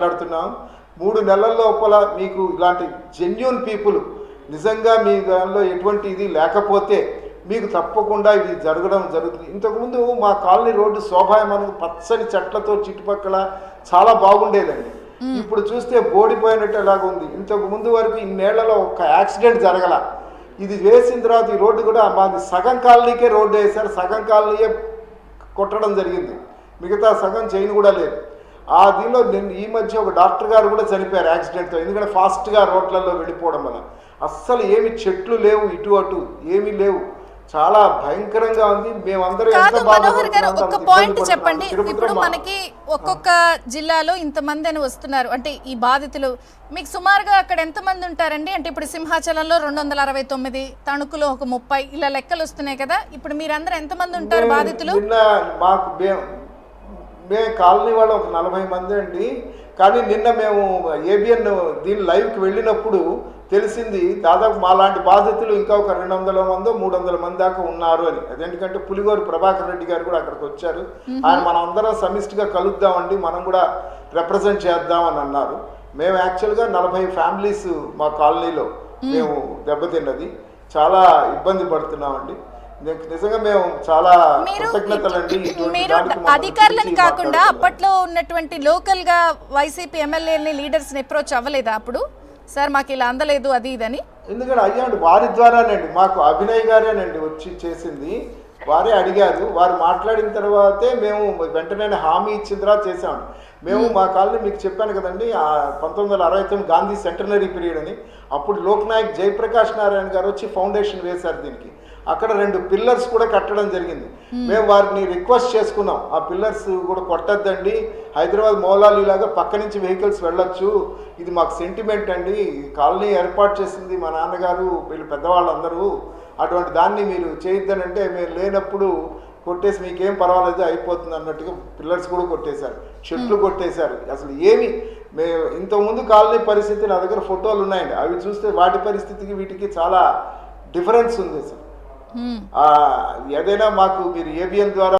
మాట్లాడుతున్నాం. 3 నెలల లోపల మీకు ఇలాంటి జెన్యూన్ పీపుల్ నిజంగా మీ దానిలో ఎటువంటి ఇది లేకపోతే మీకు తప్పకుండా ఇది జరుగుతుంది. ఇంతకుముందు మా కాలనీ రోడ్డు శోభాయమానంగా పచ్చని చెట్లతో చుట్టుపక్కల చాలా బాగుండేదండి. ఇప్పుడు చూస్తే బోడిపోయినట్టు ఎలాగ ఉంది. ఇంతకు ముందు వరకు ఇన్నేళ్లలో ఒక యాక్సిడెంట్ జరగల. ఇది వేసిన తర్వాత ఈ రోడ్డు కూడా మాది సగం కాలనీకే రోడ్డు వేశారు, సగం కాలనీయే కొట్టడం జరిగింది, మిగతా సగం చేయని కూడా లేదు. ఆ దీనిలో ఈ మధ్య ఒక డాక్టర్ గారు కూడా చనిపోయారు యాక్సిడెంట్తో. ఎందుకంటే ఫాస్ట్గా రోడ్లలో వెళ్ళిపోవడం వల్ల అస్సలు ఏమి చెట్లు లేవు, ఇటు అటు ఏమీ లేవు, చాలా భయంకరంగా ఉంది. మేమందరం మనోహర్ గారు ఒక పాయింట్ చెప్పండి. ఇప్పుడు మనకి ఒక్కొక్క జిల్లాలో ఇంతమంది అని వస్తున్నారు అంటే ఈ బాధితులు, మీకు సుమారుగా అక్కడ ఎంతమంది ఉంటారండి? అంటే ఇప్పుడు సింహాచలంలో 269, తణుకులో ఒక 30 ఇలా లెక్కలు వస్తున్నాయి కదా. ఇప్పుడు మీరందరూ ఎంతమంది ఉంటారు బాధితులు? మాకు మేము కాలనీ వాళ్ళు ఒక 40 మంది అండి. కానీ నిన్న మేము ఏబిఎన్ దీని లైవ్కి వెళ్ళినప్పుడు తెలిసింది దాదాపు మాలాంటి బాధితులు ఇంకా ఒక 200 మందో 300 మంది దాకా ఉన్నారు అని. అదేంటంటే పులిగోరు ప్రభాకర్ రెడ్డి గారు కూడా అక్కడికి వచ్చారు. ఆయన మనం అందరం సమిష్టిగా కలుద్దామండి, మనం కూడా రిప్రజెంట్ చేద్దామని అన్నారు. మేము యాక్చువల్గా 40 ఫ్యామిలీస్ మా కాలనీలో మేము దెబ్బతిన్నది, చాలా ఇబ్బంది పడుతున్నామండి. నిజంగా మేము చాలా కృతజ్ఞతలండి. మీరు అధికారులను కాకుండా అప్పట్లో ఉన్నటువంటి లోకల్ గా వైసీపీ ఎమ్మెల్యేలని లీడర్స్ ని అప్రోచ్ అవ్వలేదా అప్పుడు? సార్ మాకు ఇలా అందలేదు అది ఇదని. ఎందుకంటే అయ్యాండి వారి ద్వారానండి, మాకు అభినయ్ గారేనండి వచ్చి చేసింది, వారే అడిగారు. వారు మాట్లాడిన తర్వాతే మేము వెంటనే హామీ ఇచ్చిన తర్వాత చేసామండి. మేము మా కాలనీ మీకు చెప్పాను కదండి, 1969 గాంధీ సెంటనరీ పీరియడ్ అని. అప్పుడు లోక్నాయక్ జయప్రకాష్ నారాయణ గారు వచ్చి ఫౌండేషన్ వేశారు దీనికి. అక్కడ 2 పిల్లర్స్ కూడా కట్టడం జరిగింది. మేము వారిని రిక్వెస్ట్ చేసుకున్నాం, ఆ పిల్లర్స్ కూడా కొట్టద్దండి, హైదరాబాద్ మౌలాలి లాగా పక్క నుంచి వెహికల్స్ వెళ్ళొచ్చు, ఇది మాకు సెంటిమెంట్ అండి, కాలనీ ఏర్పాటు చేసింది మా నాన్నగారు, వీళ్ళు పెద్దవాళ్ళందరూ, అటువంటి దాన్ని మీరు చేయొద్దనంటే మేము లేనప్పుడు కొట్టేసి మీకేం పర్వాలేదు అయిపోతుంది అన్నట్టుగా పిల్లర్స్ కూడా కొట్టేశారు, చెట్లు కొట్టేశారు. అసలు ఏమి మేము ఇంతకుముందు కాలనీ పరిస్థితి నా దగ్గర ఫోటోలు ఉన్నాయండి, అవి చూస్తే వాటి పరిస్థితికి వీటికి చాలా డిఫరెన్స్ ఉంది. అసలు ఏదైనా మాకు మీరు ఏబిఎన్ ద్వారా